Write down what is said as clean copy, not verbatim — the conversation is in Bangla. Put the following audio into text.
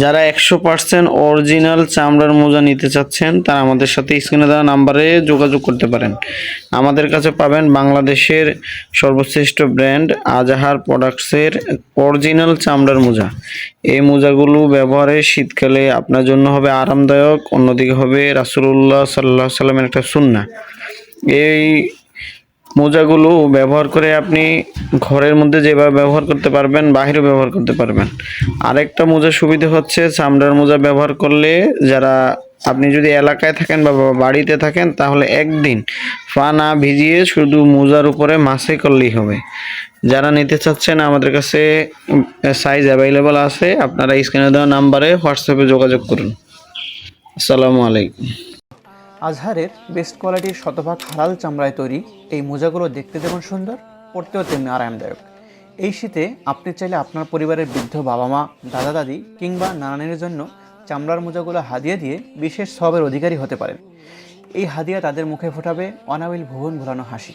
যারা 100% অরিজিনাল চামড়ার মোজা নিতে চাচ্ছেন তারা আমাদের সাথে স্ক্রিনে দেওয়া নাম্বারে যোগাযোগ করতে পারেন। আমাদের কাছে পাবেন বাংলাদেশের সর্বশ্রেষ্ঠ ব্র্যান্ড আজাহার প্রোডাক্টসের অরিজিনাল চামড়ার মোজা। এই মোজাগুলো ব্যবহারে শীতকালে আপনার জন্য হবে আরামদায়ক, অন্যদিকে হবে রাসূলুল্লাহ সাল্লাল্লাহু আলাইহি সাল্লামের একটা সুন্নাহ। এই মোজাগুলো ব্যবহার করে আপনি ঘরের মধ্যে যেভাবে ব্যবহার করতে পারবেন, বাহিরেও ব্যবহার করতে পারবেন। আরেকটা মোজার সুবিধা হচ্ছে চামড়ার মোজা ব্যবহার করলে আপনি যদি এলাকায় থাকেন বা বাড়িতে থাকেন তাহলে একদিন পা না ভিজিয়ে শুধু মোজার উপরে মাসে করলেই হবে। যারা নিতে চাচ্ছেন আমাদের কাছে সাইজ অ্যাভেলেবল আছে, আপনারা স্ক্রিনে দেওয়া নাম্বারে হোয়াটসঅ্যাপে যোগাযোগ করুন। আসসালামু আলাইকুম। আজহারের বেস্ট কোয়ালিটির শতভাগ হালাল চামড়ায় তৈরি এই মোজাগুলো দেখতে যেমন সুন্দর, পরতেও তেমনি আরামদায়ক। এই শীতে আপনি চাইলে আপনার পরিবারের বৃদ্ধ বাবা মা, দাদা দাদি কিংবা নানানের জন্য চামড়ার মোজাগুলো হাদিয়া দিয়ে বিশেষ সওয়াবের অধিকারী হতে পারেন। এই হাদিয়া তাদের মুখে ফোটাবে অনাবিল ভুবন ভোলানো হাসি।